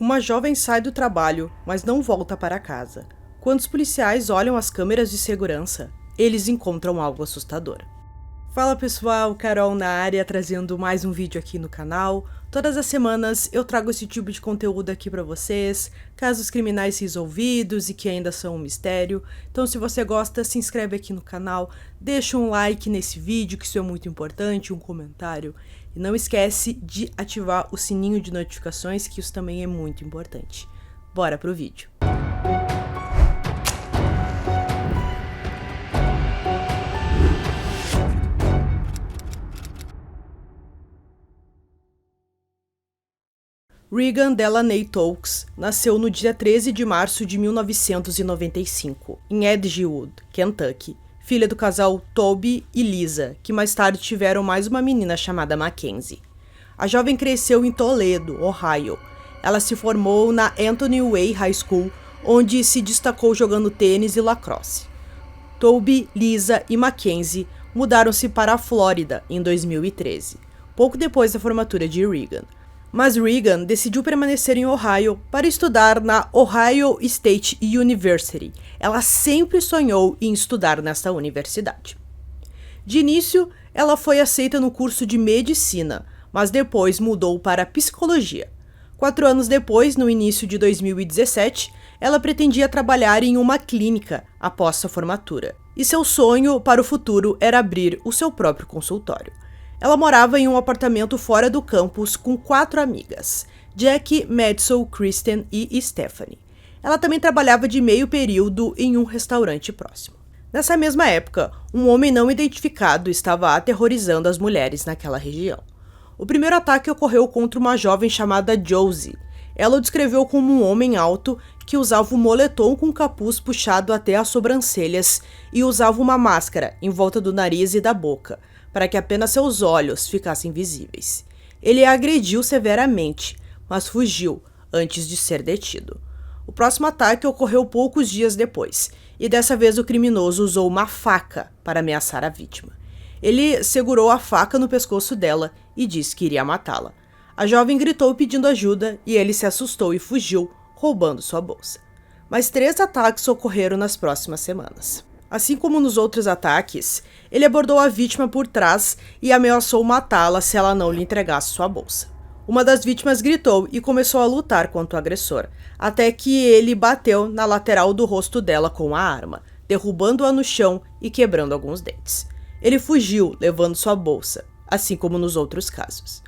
Uma jovem sai do trabalho, mas não volta para casa. Quando os policiais olham as câmeras de segurança, eles encontram algo assustador. Fala pessoal, Carol na área, trazendo mais um vídeo aqui no canal. Todas as semanas eu trago esse tipo de conteúdo aqui para vocês, casos criminais resolvidos e que ainda são um mistério. Então se você gosta, se inscreve aqui no canal, deixa um like nesse vídeo, que isso é muito importante, um comentário. E não esquece de ativar o sininho de notificações, que isso também é muito importante. Bora pro vídeo. Regan Delaney Tolks nasceu no dia 13 de março de 1995, em Edgewood, Kentucky, filha do casal Toby e Lisa, que mais tarde tiveram mais uma menina chamada Mackenzie. A jovem cresceu em Toledo, Ohio. Ela se formou na Anthony Way High School, onde se destacou jogando tênis e lacrosse. Toby, Lisa e Mackenzie mudaram-se para a Flórida em 2013, pouco depois da formatura de Regan. Mas Regan decidiu permanecer em Ohio para estudar na Ohio State University. Ela sempre sonhou em estudar nesta universidade. De início, ela foi aceita no curso de medicina, mas depois mudou para psicologia. 4 anos depois, no início de 2017, ela pretendia trabalhar em uma clínica após sua formatura. E seu sonho para o futuro era abrir o seu próprio consultório. Ela morava em um apartamento fora do campus com 4 amigas, Jackie, Madison, Kristen e Stephanie. Ela também trabalhava de meio período em um restaurante próximo. Nessa mesma época, um homem não identificado estava aterrorizando as mulheres naquela região. O primeiro ataque ocorreu contra uma jovem chamada Josie. Ela o descreveu como um homem alto que usava um moletom com capuz puxado até as sobrancelhas e usava uma máscara em volta do nariz e da boca, para que apenas seus olhos ficassem visíveis. Ele a agrediu severamente, mas fugiu antes de ser detido. O próximo ataque ocorreu poucos dias depois, e dessa vez o criminoso usou uma faca para ameaçar a vítima. Ele segurou a faca no pescoço dela e disse que iria matá-la. A jovem gritou pedindo ajuda e ele se assustou e fugiu, roubando sua bolsa. Mais 3 ataques ocorreram nas próximas semanas. Assim como nos outros ataques, ele abordou a vítima por trás e ameaçou matá-la se ela não lhe entregasse sua bolsa. Uma das vítimas gritou e começou a lutar contra o agressor, até que ele bateu na lateral do rosto dela com a arma, derrubando-a no chão e quebrando alguns dentes. Ele fugiu, levando sua bolsa, assim como nos outros casos.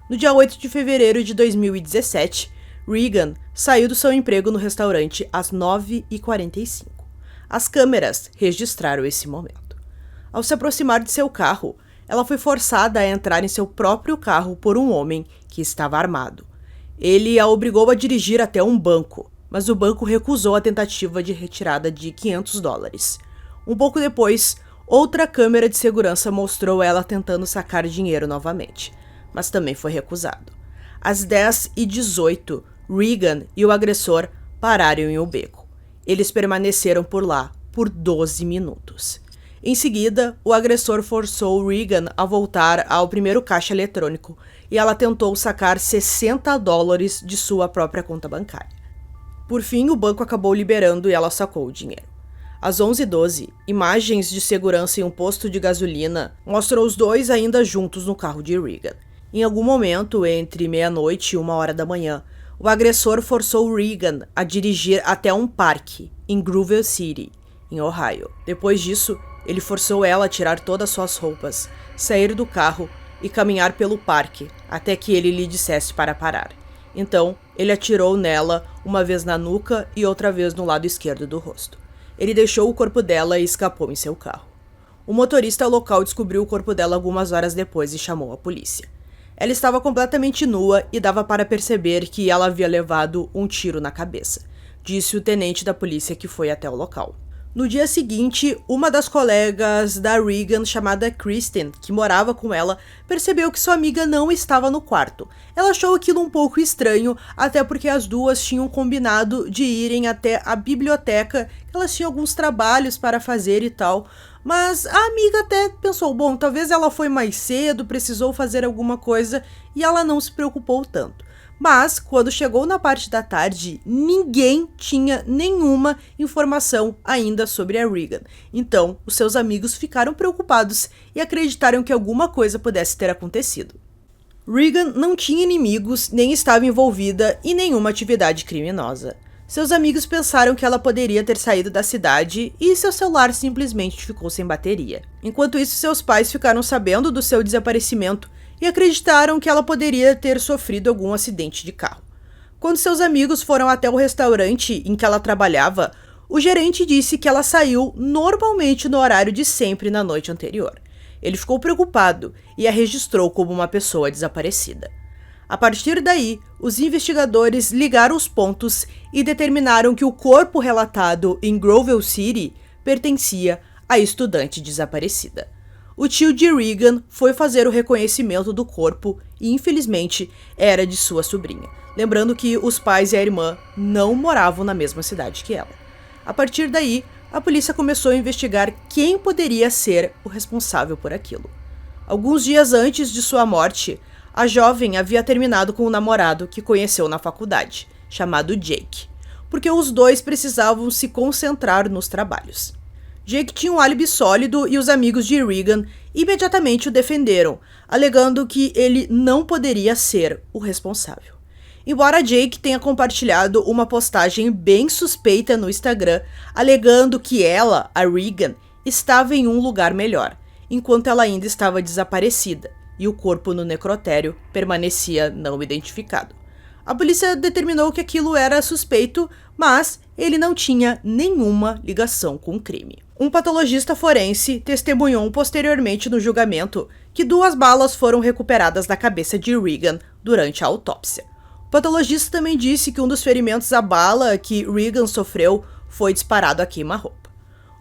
No dia 8 de fevereiro de 2017, Regan saiu do seu emprego no restaurante às 9h45. As câmeras registraram esse momento. Ao se aproximar de seu carro, ela foi forçada a entrar em seu próprio carro por um homem que estava armado. Ele a obrigou a dirigir até um banco, mas o banco recusou a tentativa de retirada de $500. Um pouco depois, outra câmera de segurança mostrou ela tentando sacar dinheiro novamente, mas também foi recusado. Às 10h18, Regan e o agressor pararam em um beco. Eles permaneceram por lá por 12 minutos. Em seguida, o agressor forçou Regan a voltar ao primeiro caixa eletrônico e ela tentou sacar $60 de sua própria conta bancária. Por fim, o banco acabou liberando e ela sacou o dinheiro. Às 11h12, imagens de segurança em um posto de gasolina mostram os dois ainda juntos no carro de Regan. Em algum momento, entre meia-noite e 1h da manhã, o agressor forçou Regan a dirigir até um parque, em Grove City, em Ohio. Depois disso, ele forçou ela a tirar todas suas roupas, sair do carro e caminhar pelo parque, até que ele lhe dissesse para parar. Então, ele atirou nela, uma vez na nuca e outra vez no lado esquerdo do rosto. Ele deixou o corpo dela e escapou em seu carro. O motorista local descobriu o corpo dela algumas horas depois e chamou a polícia. Ela estava completamente nua e dava para perceber que ela havia levado um tiro na cabeça, disse o tenente da polícia que foi até o local. No dia seguinte, uma das colegas da Regan, chamada Kristen, que morava com ela, percebeu que sua amiga não estava no quarto. Ela achou aquilo um pouco estranho, até porque as duas tinham combinado de irem até a biblioteca, elas tinham alguns trabalhos para fazer e tal. Mas a amiga até pensou, bom, talvez ela foi mais cedo, precisou fazer alguma coisa e ela não se preocupou tanto. Mas, quando chegou na parte da tarde, ninguém tinha nenhuma informação ainda sobre a Regan. Então, os seus amigos ficaram preocupados e acreditaram que alguma coisa pudesse ter acontecido. Regan não tinha inimigos nem estava envolvida em nenhuma atividade criminosa. Seus amigos pensaram que ela poderia ter saído da cidade e seu celular simplesmente ficou sem bateria. Enquanto isso, seus pais ficaram sabendo do seu desaparecimento e acreditaram que ela poderia ter sofrido algum acidente de carro. Quando seus amigos foram até o restaurante em que ela trabalhava, o gerente disse que ela saiu normalmente no horário de sempre na noite anterior. Ele ficou preocupado e a registrou como uma pessoa desaparecida. A partir daí, os investigadores ligaram os pontos e determinaram que o corpo relatado em Groville City pertencia à estudante desaparecida. O tio de Regan foi fazer o reconhecimento do corpo e, infelizmente, era de sua sobrinha. Lembrando que os pais e a irmã não moravam na mesma cidade que ela. A partir daí, a polícia começou a investigar quem poderia ser o responsável por aquilo. Alguns dias antes de sua morte, a jovem havia terminado com um namorado que conheceu na faculdade, chamado Jake, porque os dois precisavam se concentrar nos trabalhos. Jake tinha um álibi sólido e os amigos de Regan imediatamente o defenderam, alegando que ele não poderia ser o responsável. Embora Jake tenha compartilhado uma postagem bem suspeita no Instagram, alegando que ela, a Regan, estava em um lugar melhor, enquanto ela ainda estava desaparecida, e o corpo no necrotério permanecia não identificado. A polícia determinou que aquilo era suspeito, mas ele não tinha nenhuma ligação com o crime. Um patologista forense testemunhou posteriormente no julgamento que 2 balas foram recuperadas da cabeça de Regan durante a autópsia. O patologista também disse que um dos ferimentos à bala que Regan sofreu foi disparado a queima-roupa.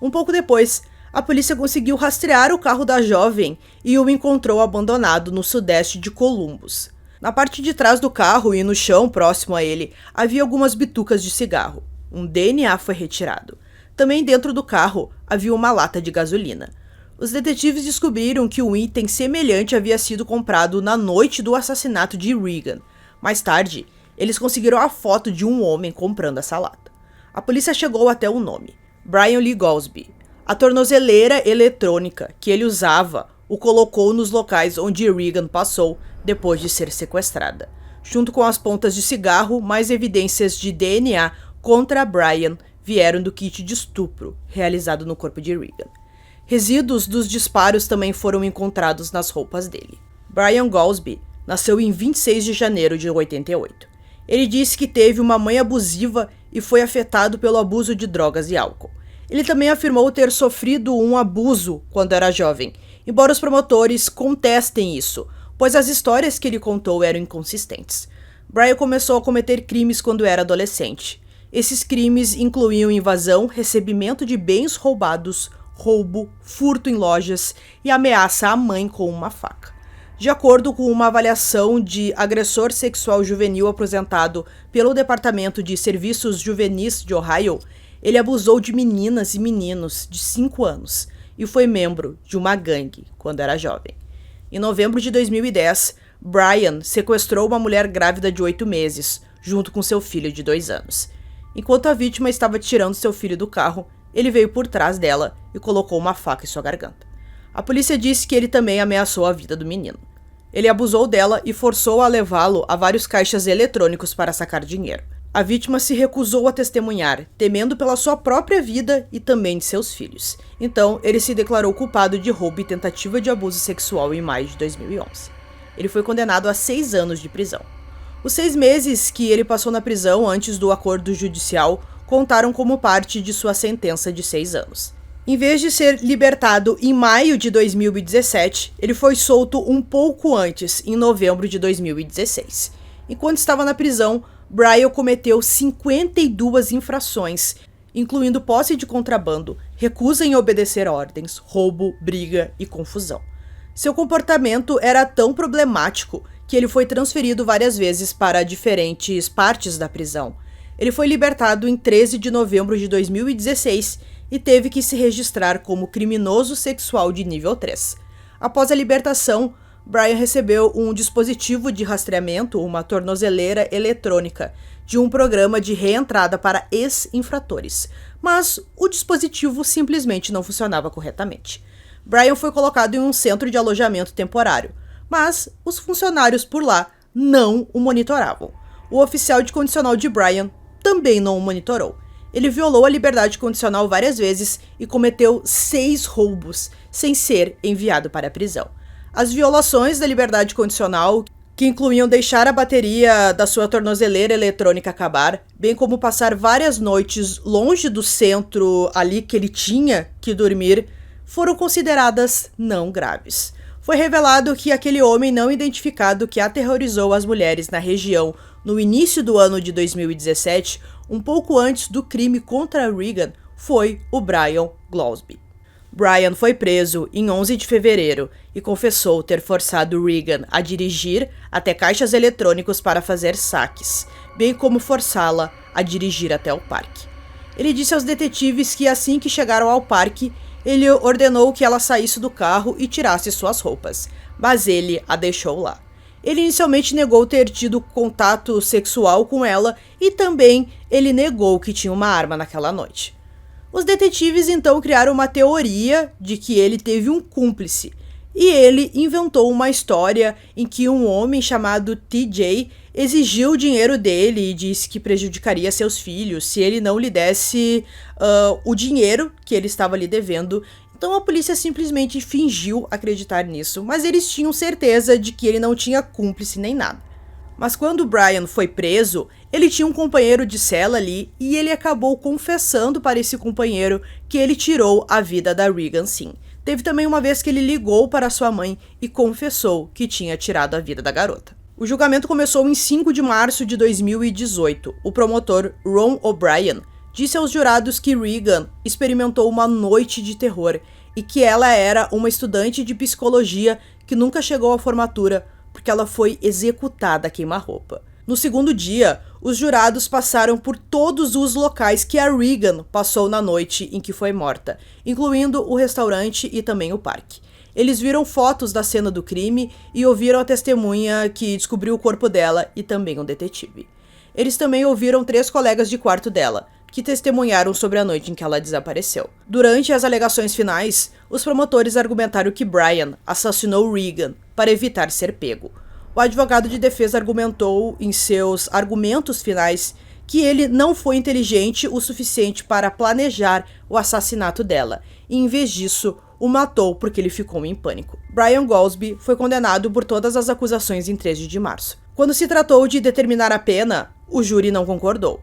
Um pouco depois, a polícia conseguiu rastrear o carro da jovem e o encontrou abandonado no sudeste de Columbus. Na parte de trás do carro e no chão próximo a ele, havia algumas bitucas de cigarro. Um DNA foi retirado. Também dentro do carro havia uma lata de gasolina. Os detetives descobriram que um item semelhante havia sido comprado na noite do assassinato de Regan. Mais tarde, eles conseguiram a foto de um homem comprando essa lata. A polícia chegou até o nome: Brian Lee Goldsby. A tornozeleira eletrônica que ele usava o colocou nos locais onde Regan passou depois de ser sequestrada. Junto com as pontas de cigarro, mais evidências de DNA contra Brian vieram do kit de estupro realizado no corpo de Regan. Resíduos dos disparos também foram encontrados nas roupas dele. Brian Goldsby nasceu em 26 de janeiro de 88. Ele disse que teve uma mãe abusiva e foi afetado pelo abuso de drogas e álcool. Ele também afirmou ter sofrido um abuso quando era jovem, embora os promotores contestem isso, pois as histórias que ele contou eram inconsistentes. Brian começou a cometer crimes quando era adolescente. Esses crimes incluíam invasão, recebimento de bens roubados, roubo, furto em lojas e ameaça à mãe com uma faca. De acordo com uma avaliação de agressor sexual juvenil apresentado pelo Departamento de Serviços Juvenis de Ohio, ele abusou de meninas e meninos de 5 anos e foi membro de uma gangue quando era jovem. Em novembro de 2010, Brian sequestrou uma mulher grávida de 8 meses, junto com seu filho de 2 anos. Enquanto a vítima estava tirando seu filho do carro, ele veio por trás dela e colocou uma faca em sua garganta. A polícia disse que ele também ameaçou a vida do menino. Ele abusou dela e forçou-a a levá-lo a vários caixas eletrônicos para sacar dinheiro. A vítima se recusou a testemunhar, temendo pela sua própria vida e também de seus filhos. Então, ele se declarou culpado de roubo e tentativa de abuso sexual em maio de 2011. Ele foi condenado a 6 anos de prisão. Os 6 meses que ele passou na prisão antes do acordo judicial contaram como parte de sua sentença de 6 anos. Em vez de ser libertado em maio de 2017, ele foi solto um pouco antes, em novembro de 2016. Enquanto estava na prisão, Brian cometeu 52 infrações, incluindo posse de contrabando, recusa em obedecer ordens, roubo, briga e confusão. Seu comportamento era tão problemático que ele foi transferido várias vezes para diferentes partes da prisão. Ele foi libertado em 13 de novembro de 2016 e teve que se registrar como criminoso sexual de nível 3. Após a libertação, Brian recebeu um dispositivo de rastreamento, uma tornozeleira eletrônica, de um programa de reentrada para ex-infratores, mas o dispositivo simplesmente não funcionava corretamente. Brian foi colocado em um centro de alojamento temporário, mas os funcionários por lá não o monitoravam. O oficial de condicional de Brian também não o monitorou. Ele violou a liberdade condicional várias vezes e cometeu 6 roubos, sem ser enviado para a prisão. As violações da liberdade condicional, que incluíam deixar a bateria da sua tornozeleira eletrônica acabar, bem como passar várias noites longe do centro ali que ele tinha que dormir, foram consideradas não graves. Foi revelado que aquele homem não identificado que aterrorizou as mulheres na região no início do ano de 2017, um pouco antes do crime contra Regan, foi o Brian Glosby. Brian foi preso em 11 de fevereiro e confessou ter forçado Regan a dirigir até caixas eletrônicos para fazer saques, bem como forçá-la a dirigir até o parque. Ele disse aos detetives que assim que chegaram ao parque, ele ordenou que ela saísse do carro e tirasse suas roupas, mas ele a deixou lá. Ele inicialmente negou ter tido contato sexual com ela e também ele negou que tinha uma arma naquela noite. Os detetives então criaram uma teoria de que ele teve um cúmplice, e ele inventou uma história em que um homem chamado TJ exigiu o dinheiro dele e disse que prejudicaria seus filhos se ele não lhe desse o dinheiro que ele estava lhe devendo. Então a polícia simplesmente fingiu acreditar nisso, mas eles tinham certeza de que ele não tinha cúmplice nem nada. Mas quando Brian foi preso, ele tinha um companheiro de cela ali e ele acabou confessando para esse companheiro que ele tirou a vida da Regan sim. Teve também uma vez que ele ligou para sua mãe e confessou que tinha tirado a vida da garota. O julgamento começou em 5 de março de 2018. O promotor Ron O'Brien disse aos jurados que Regan experimentou uma noite de terror e que ela era uma estudante de psicologia que nunca chegou à formatura porque ela foi executada a queima-roupa. No segundo dia, os jurados passaram por todos os locais que a Regan passou na noite em que foi morta, incluindo o restaurante e também o parque. Eles viram fotos da cena do crime e ouviram a testemunha que descobriu o corpo dela e também um detetive. Eles também ouviram 3 colegas de quarto dela, que testemunharam sobre a noite em que ela desapareceu. Durante as alegações finais, os promotores argumentaram que Brian assassinou Regan para evitar ser pego. O advogado de defesa argumentou em seus argumentos finais que ele não foi inteligente o suficiente para planejar o assassinato dela, e em vez disso, o matou porque ele ficou em pânico. Brian Glosby foi condenado por todas as acusações em 13 de março. Quando se tratou de determinar a pena, o júri não concordou.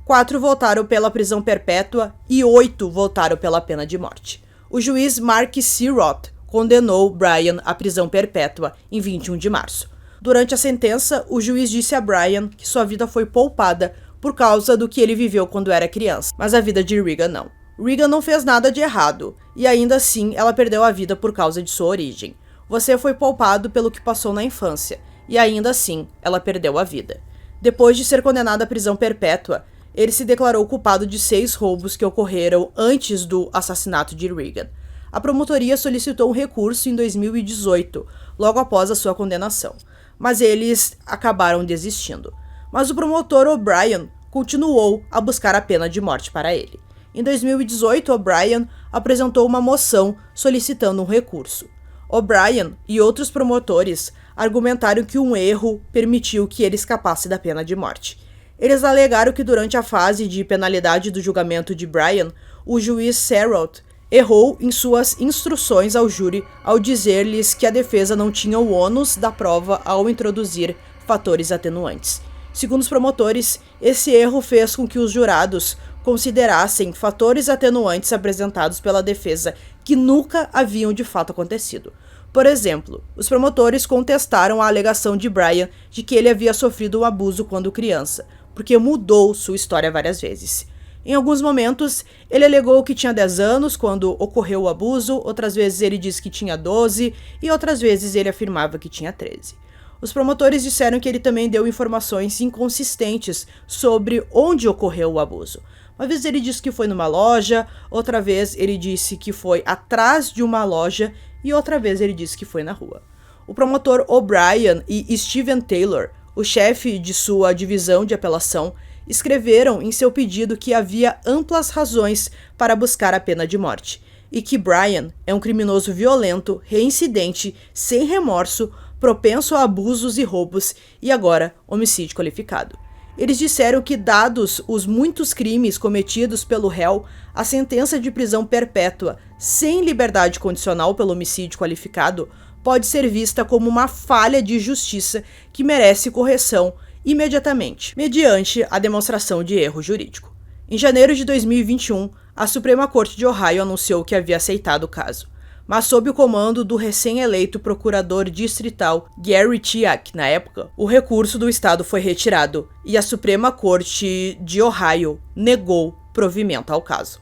4 votaram pela prisão perpétua e 8 votaram pela pena de morte. O juiz Mark C. Roth condenou Brian à prisão perpétua em 21 de março. Durante a sentença, o juiz disse a Brian que sua vida foi poupada por causa do que ele viveu quando era criança, mas a vida de Regan não. Regan não fez nada de errado, e ainda assim ela perdeu a vida por causa de sua origem. Você foi poupado pelo que passou na infância, e ainda assim ela perdeu a vida. Depois de ser condenado à prisão perpétua, ele se declarou culpado de 6 roubos que ocorreram antes do assassinato de Regan. A promotoria solicitou um recurso em 2018, logo após a sua condenação, mas eles acabaram desistindo. Mas o promotor O'Brien continuou a buscar a pena de morte para ele. Em 2018, O'Brien apresentou uma moção solicitando um recurso. O'Brien e outros promotores argumentaram que um erro permitiu que ele escapasse da pena de morte. Eles alegaram que durante a fase de penalidade do julgamento de Brian, o juiz Serrott errou em suas instruções ao júri ao dizer-lhes que a defesa não tinha o ônus da prova ao introduzir fatores atenuantes. Segundo os promotores, esse erro fez com que os jurados considerassem fatores atenuantes apresentados pela defesa que nunca haviam de fato acontecido. Por exemplo, os promotores contestaram a alegação de Brian de que ele havia sofrido um abuso quando criança, porque mudou sua história várias vezes. Em alguns momentos, ele alegou que tinha 10 anos quando ocorreu o abuso, outras vezes ele disse que tinha 12 e outras vezes ele afirmava que tinha 13. Os promotores disseram que ele também deu informações inconsistentes sobre onde ocorreu o abuso. Uma vez ele disse que foi numa loja, outra vez ele disse que foi atrás de uma loja e outra vez ele disse que foi na rua. O promotor O'Brien e Steven Taylor, o chefe de sua divisão de apelação, escreveram em seu pedido que havia amplas razões para buscar a pena de morte e que Bryan é um criminoso violento, reincidente, sem remorso, propenso a abusos e roubos e agora homicídio qualificado. Eles disseram que, dados os muitos crimes cometidos pelo réu, a sentença de prisão perpétua sem liberdade condicional pelo homicídio qualificado pode ser vista como uma falha de justiça que merece correção imediatamente, mediante a demonstração de erro jurídico. Em janeiro de 2021, a Suprema Corte de Ohio anunciou que havia aceitado o caso, mas sob o comando do recém-eleito procurador distrital Gary Chiak, na época, o recurso do estado foi retirado e a Suprema Corte de Ohio negou provimento ao caso.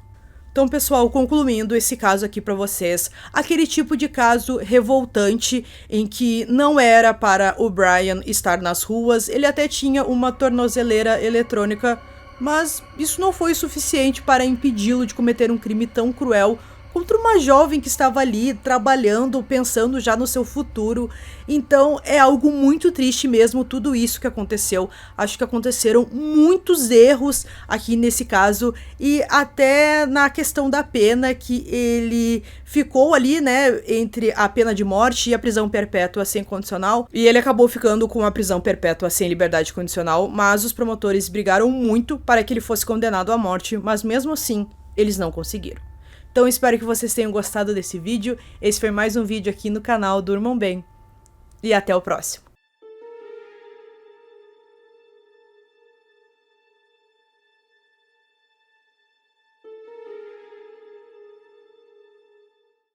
Então, pessoal, concluindo esse caso aqui para vocês, aquele tipo de caso revoltante em que não era para o Bryan estar nas ruas, ele até tinha uma tornozeleira eletrônica, mas isso não foi suficiente para impedi-lo de cometer um crime tão cruel contra uma jovem que estava ali trabalhando, pensando já no seu futuro. Então é algo muito triste mesmo tudo isso que aconteceu. Acho que aconteceram muitos erros aqui nesse caso e até na questão da pena, que ele ficou ali, né, entre a pena de morte e a prisão perpétua sem condicional, e ele acabou ficando com a prisão perpétua sem liberdade condicional, mas os promotores brigaram muito para que ele fosse condenado à morte, mas mesmo assim eles não conseguiram. Então espero que vocês tenham gostado desse vídeo. Esse foi mais um vídeo aqui no canal Durmam Bem. E até o próximo.